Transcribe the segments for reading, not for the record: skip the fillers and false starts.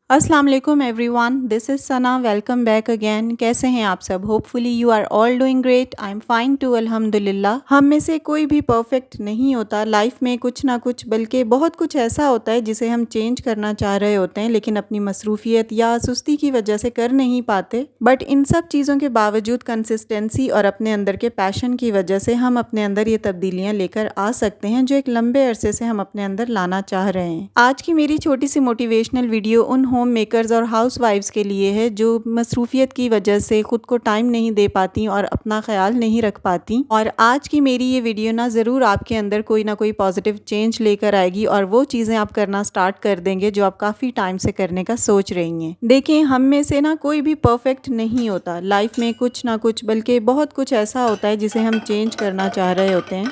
अस्सलाम वालेकुम everyone, this is Sana. Welcome back again. कैसे हैं आप सब? Hopefully you are all doing great. I am fine too, अल्हम्दुलिल्लाह। हम में से कोई भी परफेक्ट नहीं होता। लाइफ में कुछ ना कुछ, बल्कि बहुत कुछ ऐसा होता है जिसे हम चेंज करना चाह रहे होते हैं, लेकिन अपनी मसरूफियत या सुस्ती की वजह से कर नहीं पाते। बट इन सब चीज़ों के बावजूद कंसिस्टेंसी और अपने अंदर के पैशन की वजह से हम अपने अंदर ये तब्दीलियाँ लेकर आ सकते हैं जो एक लंबे अरसे से हम अपने अंदर लाना चाह रहे हैं। आज की मेरी छोटी सी मोटिवेशनल वीडियो उन होम मेकर्स और हाउस वाइफ्स के लिए है जो मसरूफियत की वजह से खुद को टाइम नहीं दे पाती और अपना ख्याल नहीं रख पाती। और आज की मेरी ये वीडियो ना ज़रूर आपके अंदर कोई ना कोई पॉजिटिव चेंज लेकर आएगी और वो चीज़ें आप करना स्टार्ट कर देंगे जो आप काफ़ी टाइम से करने का सोच रही हैं। देखिए, हम में से ना कोई भी परफेक्ट नहीं होता। लाइफ में कुछ ना कुछ, बल्कि बहुत कुछ ऐसा होता है जिसे हम चेंज करना चाह रहे होते हैं।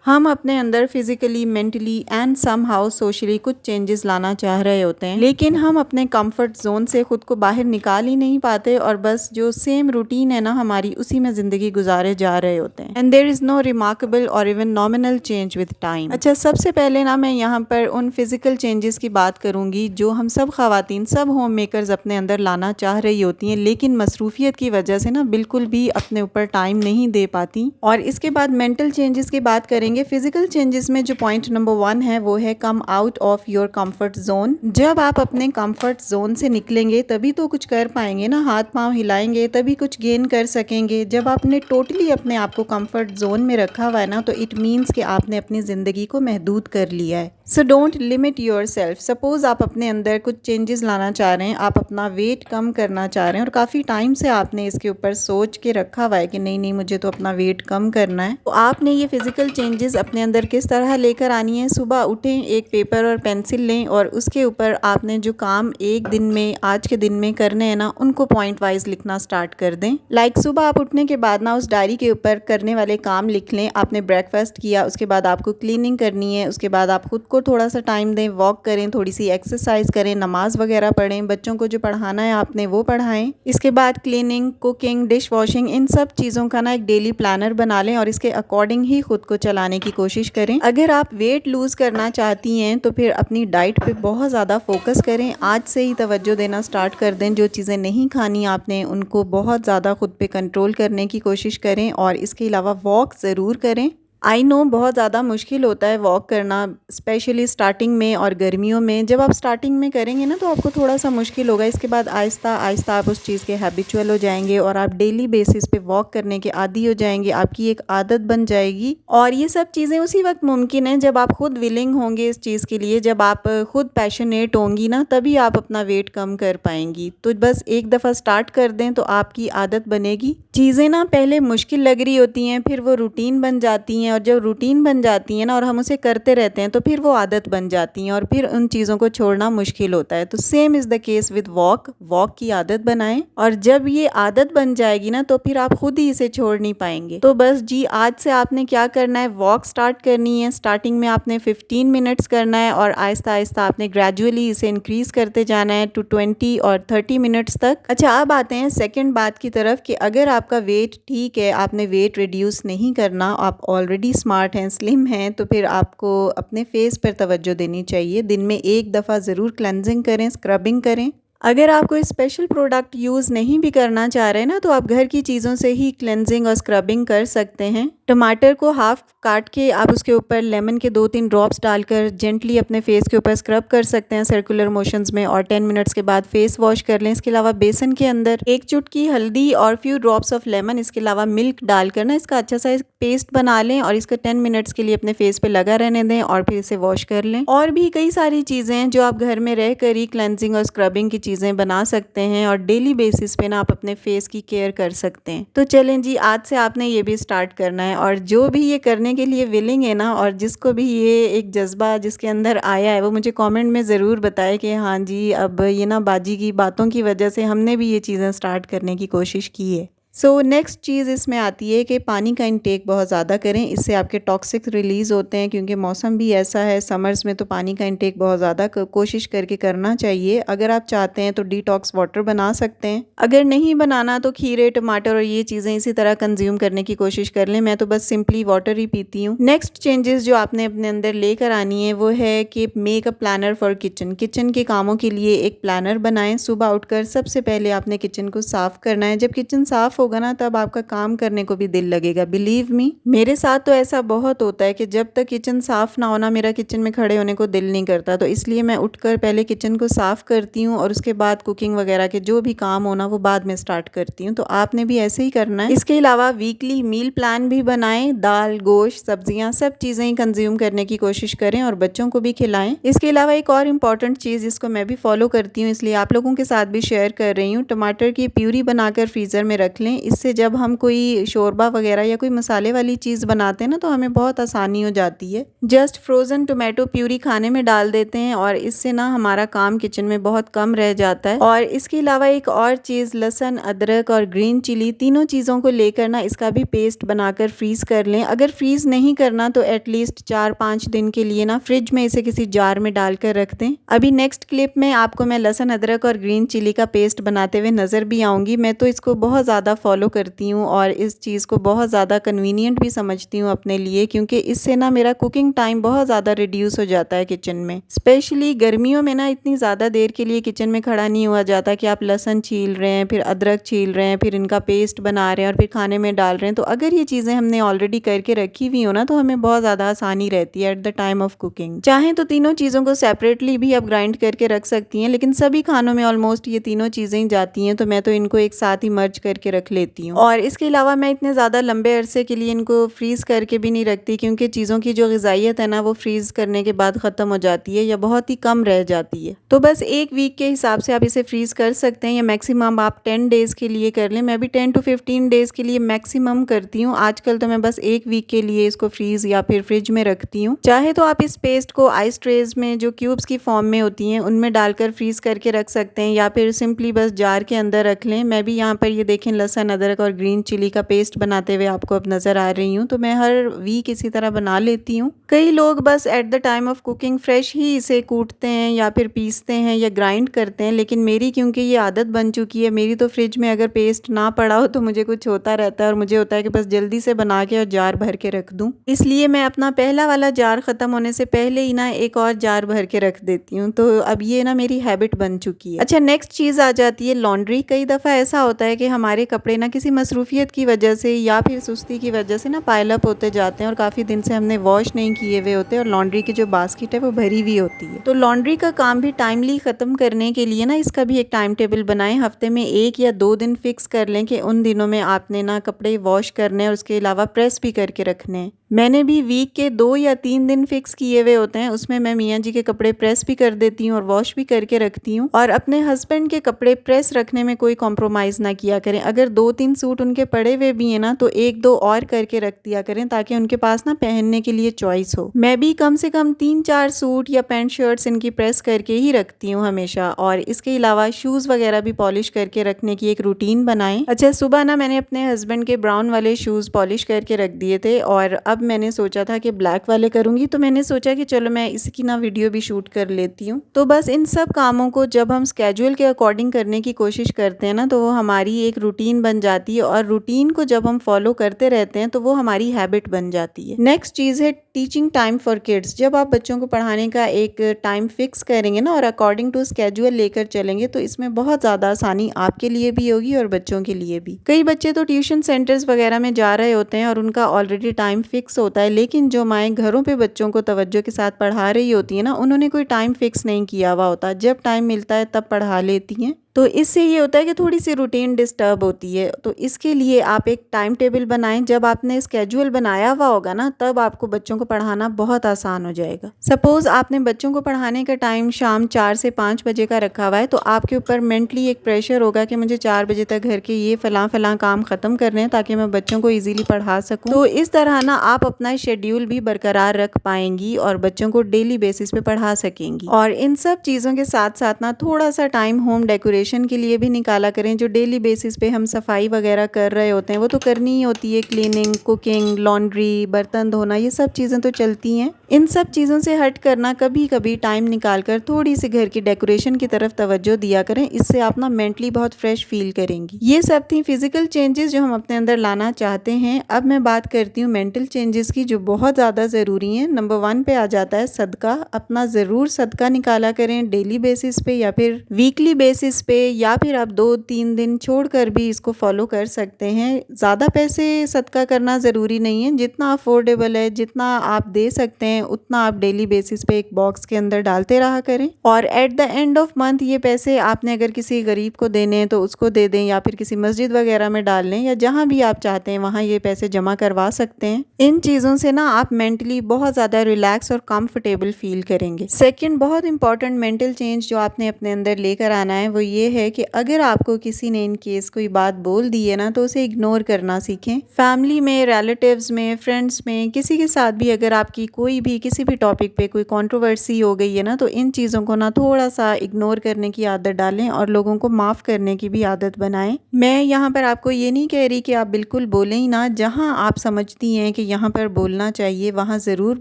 हम अपने अंदर physically, mentally and somehow socially कुछ चेंजेस लाना चाह रहे होते हैं, लेकिन हम अपने कंफर्ट जोन से खुद को बाहर निकाल ही नहीं पाते और बस जो सेम रूटीन है ना हमारी, उसी में जिंदगी गुजारे जा रहे होते हैं। And there is no remarkable or even nominal change with time. अच्छा, सबसे पहले ना मैं यहाँ पर उन फिजिकल चेंजेस की बात करूंगी जो हम सब खवातीन, सब होम मेकर्स अपने अंदर लाना चाह रही होती हैं, लेकिन मसरूफियत की वजह से ना बिल्कुल भी अपने ऊपर टाइम नहीं दे पाती। और इसके बाद मेंटल चेंजेस की बात करेंगे। फिजिकल चेंजेस में जो पॉइंट नंबर 1 है वो है come out of your comfort zone. जब आप अपने कंफर्ट जोन से निकलेंगे तभी तो कुछ कर पाएंगे ना, हाथ पांव हिलाएंगे तभी कुछ गेन कर सकेंगे। जब आपने टोटली अपने आप को कंफर्ट जोन में रखा हुआ है ना, तो इट मीन्स कि आपने अपनी ज़िंदगी को महदूद कर लिया है। So don't limit your self. Suppose आप अपने अंदर कुछ चेंजेस लाना चाह रहे हैं, आप अपना वेट कम करना चाह रहे हैं और काफ़ी टाइम से आपने इसके ऊपर सोच के रखा हुआ है कि नहीं नहीं, मुझे तो अपना वेट कम करना है। तो आपने ये फिजिकल चेंजेस अपने अंदर किस तरह लेकर आनी है? सुबह उठें, एक पेपर और पेंसिल लें और उसके ऊपर आपने जो काम एक दिन में, आज के दिन में करने हैं ना, उनको पॉइंट वाइज लिखना स्टार्ट कर दें। लाइक सुबह आप उठने के बाद ना उस डायरी के ऊपर करने वाले काम लिख लें। आपने ब्रेकफास्ट किया, उसके बाद आपको क्लीनिंग करनी है, उसके बाद आप खुद को थोड़ा सा टाइम दें, वॉक करें, थोड़ी सी एक्सरसाइज करें, नमाज वगैरह पढ़ें, बच्चों को जो पढ़ाना है आपने वो पढ़ाएं। इसके बाद क्लीनिंग, कुकिंग, डिश वॉशिंग, इन सब चीज़ों का ना एक डेली प्लानर बना लें और इसके अकॉर्डिंग ही खुद को चलाने की कोशिश करें। अगर आप वेट लूज करना चाहती हैं तो फिर अपनी डाइट पे बहुत ज़्यादा फोकस करें। आज से ही तवज्जो देना स्टार्ट कर दें। जो चीज़ें नहीं खानी आपने, उनको बहुत ज़्यादा खुद पे कंट्रोल करने की कोशिश करें और इसके अलावा वॉक ज़रूर करें। आई नो बहुत ज़्यादा मुश्किल होता है वॉक करना, स्पेशली स्टार्टिंग में और गर्मियों में। जब आप स्टार्टिंग में करेंगे ना तो आपको थोड़ा सा मुश्किल होगा। इसके बाद आहिस्ता आहिस्ता आप उस चीज़ के हैबिचुअल हो जाएंगे और आप डेली बेसिस पे वॉक करने के आदी हो जाएंगे। आपकी एक आदत बन जाएगी और ये सब चीज़ें उसी वक्त मुमकिन है जब आप खुद विलिंग होंगे इस चीज़ के लिए। जब आप खुद पैशनेट होंगी ना, तभी आप अपना वेट कम कर पाएंगी। तो बस एक दफ़ा स्टार्ट कर दें तो आपकी आदत बनेगी। चीज़ें ना पहले मुश्किल लग रही होती हैं, फिर वो रूटीन बन जाती हैं और जब रूटीन बन जाती है ना और हम उसे करते रहते हैं तो फिर वो आदत बन जाती हैं और फिर उन चीज़ों को छोड़ना मुश्किल होता है। तो same is the case with walk. Walk की आदत बनाएं और जब ये आदत बन जाएगी ना तो फिर आप खुद ही इसे छोड़ नहीं पाएंगे। तो बस जी, आज से आपने क्या करना है, वॉक स्टार्ट करनी है। स्टार्टिंग में आपने 15 मिनट्स करना है और आहिस्ता आहिस्ता आपने ग्रेजुअली इसे इंक्रीज़ करते जाना है टू 20 और 30 मिनट्स तक। अच्छा, अब आते हैं सेकेंड बात की तरफ कि अगर आपका वेट ठीक है, आपने वेट रिड्यूस नहीं करना, आप ऑलरेडी स्मार्ट हैं, स्लिम हैं, तो फिर आपको अपने फेस पर तवज्जो देनी चाहिए। दिन में एक दफ़ा ज़रूर क्लेंजिंग करें, स्क्रबिंग करें। अगर आप कोई स्पेशल प्रोडक्ट यूज़ नहीं भी करना चाह रहे हैं ना, तो आप घर की चीज़ों से ही क्लेंजिंग और स्क्रबिंग कर सकते हैं। टमाटर को हाफ काट के आप उसके ऊपर लेमन के 2-3 ड्रॉप्स डालकर जेंटली अपने फेस के ऊपर स्क्रब कर सकते हैं सर्कुलर मोशंस में और 10 मिनट्स के बाद फेस वॉश कर लें। इसके अलावा बेसन के अंदर एक चुटकी हल्दी और फ्यू ड्रॉप्स ऑफ लेमन, इसके अलावा मिल्क डालकर ना इसका अच्छा सा पेस्ट बना लें और इसका 10 मिनट्स के लिए अपने फेस पे लगा रहने दें और फिर इसे वॉश कर लें। और भी कई सारी चीज़ें हैं जो आप घर में रह कर ही क्लेंजिंग और स्क्रबिंग की चीज़ें बना सकते हैं और डेली बेसिस पे ना आप अपने फेस की केयर कर सकते हैं। तो चलें जी, आज से आपने ये भी स्टार्ट करना है और जो भी ये करने के लिए विलिंग है ना और जिसको भी ये एक जज्बा जिसके अंदर आया है, वो मुझे कमेंट में ज़रूर बताए कि हाँ जी, अब ये ना बाजी की बातों की वजह से हमने भी ये चीज़ें स्टार्ट करने की कोशिश की है। सो नेक्स्ट चीज़ इसमें आती है कि पानी का इंटेक बहुत ज़्यादा करें, इससे आपके टॉक्सिक रिलीज़ होते हैं, क्योंकि मौसम भी ऐसा है समर्स में, तो पानी का इंटेक बहुत ज़्यादा कोशिश करके करना चाहिए। अगर आप चाहते हैं तो डिटॉक्स वाटर बना सकते हैं, अगर नहीं बनाना तो खीरे, टमाटर और ये चीज़ें इसी तरह कंज्यूम करने की कोशिश कर लें। मैं तो बस सिंपली वाटर ही पीती हूँ। नेक्स्ट चेंजेस जो आपने अपने अंदर लेकर आनी है वो है कि make a planner for kitchen. Kitchen के कामों के लिए एक प्लानर बनाएं। सुबह उठकर सबसे पहले आपने किचन को साफ करना है। जब किचन साफ होगा ना तब आपका काम करने को भी दिल लगेगा। बिलीव मी, मेरे साथ तो ऐसा बहुत होता है कि जब तक किचन साफ ना होना मेरा किचन में खड़े होने को दिल नहीं करता। तो इसलिए मैं उठकर पहले किचन को साफ करती हूँ और उसके बाद कुकिंग वगैरह के जो भी काम होना वो बाद में स्टार्ट करती हूँ। तो आपने भी ऐसे ही करना है। इसके अलावा वीकली मील प्लान भी बनाएं। दाल, गोश्त, सब्जियां सब चीज़ें ही कंज्यूम करने की कोशिश करें और बच्चों को भी खिलाएं। इसके अलावा एक और इम्पॉर्टेंट चीज़ जिसको मैं भी फॉलो करती हूँ, इसलिए आप लोगों के साथ भी शेयर कर रही हूँ, टमाटर की प्यूरी बनाकर फ्रीज़र में रख लें। इससे जब हम कोई शोरबा वगैरह या कोई मसाले वाली चीज़ बनाते हैं ना तो हमें बहुत आसानी हो जाती है। जस्ट फ्रोज़न टोमेटो प्यूरी खाने में डाल देते हैं और इससे ना हमारा काम किचन में बहुत कम रह जाता है। और इसके अलावा एक और चीज़, लहसुन, अदरक और ग्रीन चिली तीनों चीज़ों को लेकर ना इसका भी पेस्ट बनाकर फ्रीज़ कर लें। अगर फ्रीज़ नहीं करना तो एटलीस्ट 4-5 दिन के लिए ना फ्रिज में इसे किसी जार में डालकर रख दें। अभी नेक्स्ट क्लिप में आपको मैं लहसुन, अदरक और ग्रीन चिली का पेस्ट बनाते हुए नज़र भी आऊँगी। मैं तो इसको बहुत ज़्यादा फॉलो करती हूँ और इस चीज़ को बहुत ज़्यादा कन्वीनियंट भी समझती हूँ अपने लिए, क्योंकि इससे ना मेरा कुकिंग टाइम बहुत ज़्यादा रिड्यूस हो जाता है किचन में। स्पेशली गर्मियों में ना इतनी ज़्यादा देर के लिए किचन में खड़ा नहीं हुआ जाता कि आप लहसुन छील रहे हैं, फिर अदरक छील रहे हैं, फिर इनका पेस्ट बना रहे हैं और फिर खाने में डाल रहे हैं। तो अगर ये चीज़ें हमने ऑलरेडी करके रखी हुई हो ना तो हमें बहुत ज़्यादा आसानी रहती है eight the time of cooking. चाहें तो तीनों चीज़ों को सेपरेटली भी आप ग्राइंड करके रख सकती हैं, लेकिन सभी खानों में ऑलमोस्ट ये तीनों चीज़ें ही जाती हैं, तो मैं तो इनको एक साथ ही मर्ज करके रख लेती हूँ। और इसके अलावा मैं इतने ज़्यादा लंबे अरसे के लिए इनको फ्रीज़ करके भी नहीं रखती, क्योंकि चीज़ों की जो ग़िज़ाइयत है ना वो फ्रीज़ करने के बाद ख़त्म हो जाती है या बहुत ही कम रह जाती है। तो बस एक वीक के हिसाब से आप इसे फ्रीज़ कर सकते हैं या मैक्सिमम आप 10 डेज़ के लिए कर लें। मैं भी 10 to 15 डेज़ के लिए मैक्सिमम करती हूँ। आजकल तो मैं बस एक वीक के लिए इसको फ्रीज़ या फिर फ्रिज में रखती हूँ। चाहे तो आप इस पेस्ट को आइस ट्रेज में जो क्यूब्स की फॉर्म में होती हैं उनमें डालकर फ्रीज़ करके रख सकते हैं, या फिर सिंपली बस जार के अंदर रख लें। मैं भी यहाँ पर ये देखें लहसुन, अदरक और ग्रीन चिली का पेस्ट बनाते हुए आपको अब नज़र आ रही हूँ। तो मैं हर वीक इसी तरह बना लेती हूँ। कई लोग बस at the time of cooking fresh ही इसे कूटते हैं या फिर पीसते हैं या ग्राइंड करते हैं, लेकिन मेरी क्योंकि ये आदत बन चुकी है, मेरी तो फ्रिज में अगर पेस्ट ना पड़ा हो तो मुझे कुछ होता रहता है और मुझे होता है कि बस जल्दी से बना के और जार भर के रख दूँ। इसलिए मैं अपना पहला वाला जार ख़त्म होने से पहले ही ना एक और जार भर के रख देती हूँ। तो अब ये ना मेरी हैबिट बन चुकी है। अच्छा, नेक्स्ट चीज़ आ जाती है लॉन्ड्री। कई दफ़ा ऐसा होता है कि हमारे कपड़े ना किसी मसरूफियत की वजह से या फिर सुस्ती की वजह से ना पाइल अप होते जाते हैं और काफ़ी दिन से हमने वॉश नहीं किए हुए होते और लॉन्ड्री की जो बास्केट है वो भरी हुई होती है। तो लॉन्ड्री का काम भी टाइमली ख़त्म करने के लिए ना इसका भी एक टाइम टेबल बनाएं। हफ्ते में 1 या 2 दिन फिक्स कर लें कि उन दिनों में आपने ना कपड़े वॉश करने और उसके अलावा प्रेस भी करके रखने हैं। मैंने भी वीक के 2 या 3 दिन फिक्स किए हुए होते हैं, उसमें मैं मियाँ जी के कपड़े प्रेस भी कर देती हूँ और वॉश भी करके रखती हूँ। और अपने हस्बैंड के कपड़े प्रेस रखने में कोई कॉम्प्रोमाइज़ ना किया करें। अगर 2-3 सूट उनके पड़े हुए भी हैं ना तो 1-2 और करके रख दिया करें ताकि उनके पास ना पहनने के लिए चॉइस हो। मैं भी कम से कम 3-4 सूट या पैंट शर्ट्स इनकी प्रेस करके ही रखती हूँ हमेशा। और इसके अलावा शूज़ वगैरह भी पॉलिश करके रखने की एक रूटीन बनाएं। अच्छा, सुबह ना मैंने अपने हस्बैंड के ब्राउन वाले शूज़ पॉलिश करके रख दिए थे और अब मैंने सोचा था कि ब्लैक वाले करूंगी, तो मैंने सोचा कि चलो मैं इसकी ना वीडियो भी शूट कर लेती हूँ। तो बस इन सब कामों को जब हम स्केड्यूल के अकॉर्डिंग करने की कोशिश करते हैं ना तो वो हमारी एक रूटीन बन जाती है और रूटीन को जब हम फॉलो करते रहते हैं तो वो हमारी हैबिट बन जाती है। नेक्स्ट चीज़ है टीचिंग टाइम फॉर किड्स। जब आप बच्चों को पढ़ाने का एक टाइम फिक्स करेंगे ना और अकॉर्डिंग टू स्केड्यूल लेकर चलेंगे तो इसमें बहुत ज़्यादा आसानी आपके लिए भी होगी और बच्चों के लिए भी। कई बच्चे तो ट्यूशन सेंटर्स वगैरह में जा रहे होते हैं और उनका ऑलरेडी टाइम फिक्स होता है, लेकिन जो माएँ घरों पे बच्चों को तवज्जो के साथ पढ़ा रही होती है ना उन्होंने कोई टाइम फिक्स नहीं किया हुआ होता, जब टाइम मिलता है तब पढ़ा लेती हैं। तो इससे ये होता है कि थोड़ी सी रूटीन डिस्टर्ब होती है। तो इसके लिए आप एक टाइम टेबल बनाएं। जब आपने स्केड्यूल बनाया हुआ होगा ना तब आपको बच्चों को पढ़ाना बहुत आसान हो जाएगा। सपोज़ आपने बच्चों को पढ़ाने का टाइम शाम 4 से 5 बजे का रखा हुआ है तो आपके ऊपर मेंटली एक प्रेशर होगा कि मुझे 4 बजे तक घर के ये फलां काम ख़त्म करने हैं ताकि मैं बच्चों को ईजिली पढ़ा सकूँ। तो इस तरह ना आप अपना शेड्यूल भी बरकरार रख पाएंगी और बच्चों को डेली बेसिस पे पढ़ा सकेंगी। और इन सब चीज़ों के साथ साथ ना थोड़ा सा टाइम होम डेकोरेशन डेकोरेशन के लिए भी निकाला करें। जो डेली बेसिस पे हम सफाई वगैरह कर रहे होते हैं वो तो करनी ही होती है, क्लीनिंग, कुकिंग, लॉन्ड्री, बर्तन धोना, ये सब चीज़ें तो चलती हैं। इन सब चीज़ों से हट करना कभी कभी टाइम निकाल कर थोड़ी सी घर की डेकोरेशन की तरफ तवज्जो दिया करें। इससे आप ना मेंटली बहुत फ्रेश फील करेंगी। ये सब थी फिजिकल चेंजेस जो हम अपने अंदर लाना चाहते हैं। अब मैं बात करती हूँ मेंटल चेंजेस की, जो बहुत ज़्यादा ज़रूरी हैं। नंबर 1 पे आ जाता है सदका। अपना ज़रूर सदका निकाला करें डेली बेसिस पे या फिर वीकली बेसिस पे, या फिर आप 2-3 दिन छोड़कर भी इसको फॉलो कर सकते हैं। ज़्यादा पैसे सदका करना ज़रूरी नहीं है, जितना अफोर्डेबल है, जितना आप दे सकते हैं उतना आप डेली बेसिस पे एक बॉक्स के अंदर डालते रहा करें। और at the end of month ये पैसे आपने अगर किसी गरीब को देने हैं तो उसको दे दें, या फिर किसी मस्जिद वगैरह में डाल लें, या जहाँ भी आप चाहते हैं वहाँ ये पैसे जमा करवा सकते हैं। इन चीज़ों से ना आप मेंटली बहुत ज़्यादा रिलैक्स और कंफर्टेबल फील करेंगे। सेकंड बहुत इंपॉर्टेंट मेंटल चेंज जो आपने अपने अंदर लेकर आना है वो ये है कि अगर आपको किसी ने इन केस कोई बात बोल दी है ना तो उसे इग्नोर करना सीखें। फैमिली में, रिलेटिव्स में, फ्रेंड्स में, किसी के साथ भी अगर आपकी कोई भी किसी भी टॉपिक पे कोई कंट्रोवर्सी हो गई है ना तो इन चीज़ों को ना थोड़ा सा इग्नोर करने की आदत डालें और लोगों को माफ़ करने की भी आदत बनाएं। मैं यहाँ पर आपको ये नहीं कह रही कि आप बिल्कुल बोलें ही ना। जहाँ आप समझती हैं कि यहाँ पर बोलना चाहिए वहाँ ज़रूर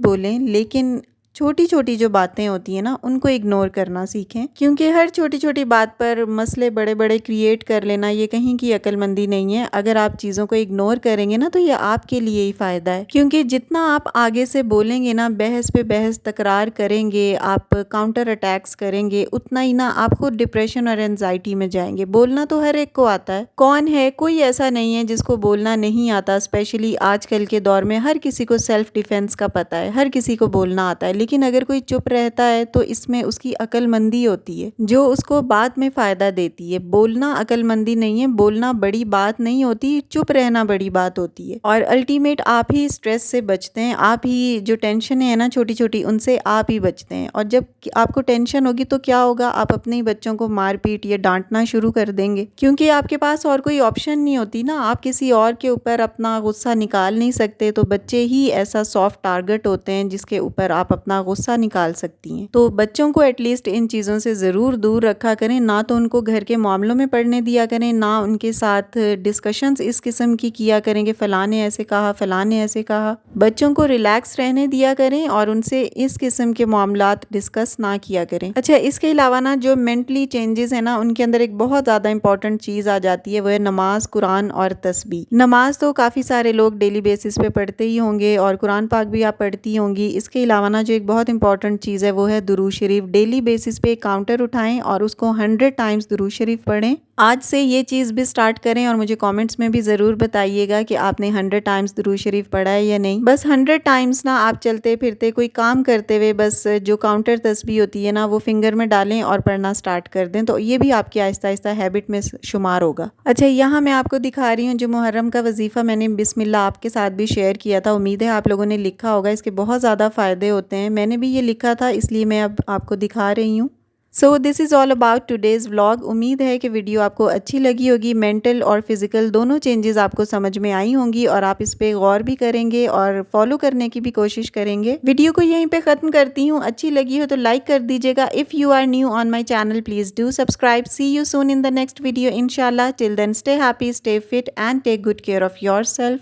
बोलें, लेकिन छोटी छोटी जो बातें होती हैं ना उनको इग्नोर करना सीखें। क्योंकि हर छोटी छोटी बात पर मसले बड़े बड़े क्रिएट कर लेना ये कहीं की अक्लमंदी नहीं है। अगर आप चीज़ों को इग्नोर करेंगे ना तो ये आपके लिए ही फ़ायदा है। क्योंकि जितना आप आगे से बोलेंगे ना, बहस पे बहस तकरार करेंगे, आप काउंटर अटैक्स करेंगे, उतना ही ना आप खुद डिप्रेशन और एनजाइटी में जाएंगे। बोलना तो हर एक को आता है, कौन है, कोई ऐसा नहीं है जिसको बोलना नहीं आता। स्पेशली आजकल के दौर में हर किसी को सेल्फ डिफेंस का पता है, हर किसी को बोलना आता है। लेकिन अगर कोई चुप रहता है तो इसमें उसकी अक्लमंदी होती है जो उसको बाद में फ़ायदा देती है। बोलना अक्लमंदी नहीं है, बोलना बड़ी बात नहीं होती, चुप रहना बड़ी बात होती है। और अल्टीमेट आप ही स्ट्रेस से बचते हैं, आप ही जो टेंशन है ना छोटी छोटी उनसे आप ही बचते हैं। और जब आपको टेंशन होगी तो क्या होगा, आप अपने ही बच्चों को मार पीट या डांटना शुरू कर देंगे, क्योंकि आपके पास और कोई ऑप्शन नहीं होती ना। आप किसी और के ऊपर अपना गुस्सा निकाल नहीं सकते, तो बच्चे ही ऐसा सॉफ्ट टारगेट होते हैं जिसके ऊपर आप अपना गुस्सा निकाल सकती हैं। तो बच्चों को एटलीस्ट इन चीज़ों से ज़रूर दूर रखा करें। ना तो उनको घर के मामलों में पढ़ने दिया करें, ना उनके साथ डिस्कशंस इस किस्म की किया करें कि फ़लाँ ने ऐसे कहा, फ़लाँ ने ऐसे कहा। बच्चों को रिलैक्स रहने दिया करें और उनसे इस किस्म के मामलात डिस्कस ना किया करें। अच्छा, इसके अलावा ना जो मेंटली चेंजेस है ना उनके अंदर एक बहुत ज़्यादा इंपॉर्टेंट चीज़ आ जाती है, वो है नमाज, कुरान और तस्बीह। नमाज तो काफ़ी सारे लोग डेली बेसिस पे पढ़ते ही होंगे और कुरान पाक भी आप पढ़ती होंगी। इसके अलावा ना जो एक बहुत इंपॉर्टेंट चीज़ है वो है दुरूद शरीफ। डेली बेसिस पे काउंटर उठाएं और उसको 100 टाइम्स दुरूद शरीफ पढ़ें। आज से ये चीज़ भी स्टार्ट करें और मुझे कमेंट्स में भी ज़रूर बताइएगा कि आपने 100 टाइम्स दुरूद शरीफ पढ़ा है या नहीं। बस 100 टाइम्स ना आप चलते फिरते कोई काम करते हुए बस जो काउंटर तस्बीह होती है ना वो फिंगर में डालें और पढ़ना स्टार्ट कर दें, तो ये भी आपकी आहिस्ता आहिस्ता हैबिट में शुमार होगा। अच्छा, यहाँ मैं आपको दिखा रही हूँ जो मुहर्रम का वजीफ़ा मैंने बिस्मिल्लाह आपके साथ भी शेयर किया था। उम्मीद है आप लोगों ने लिखा होगा, इसके बहुत ज़्यादा फ़ायदे होते हैं। मैंने भी ये लिखा था इसलिए मैं अब आपको दिखा रही हूँ। So this is all about today's vlog. उम्मीद है कि वीडियो आपको अच्छी लगी होगी। मेंटल और फिज़िकल दोनों चेंजेस आपको समझ में आई होंगी और आप इस पे गौर भी करेंगे और फॉलो करने की भी कोशिश करेंगे। वीडियो को यहीं पे ख़त्म करती हूँ। अच्छी लगी हो तो लाइक कर दीजिएगा। If you are new on my channel please do subscribe. See you soon in the next video इंशाल्लाह। Till then stay happy, stay fit and take good care of your self.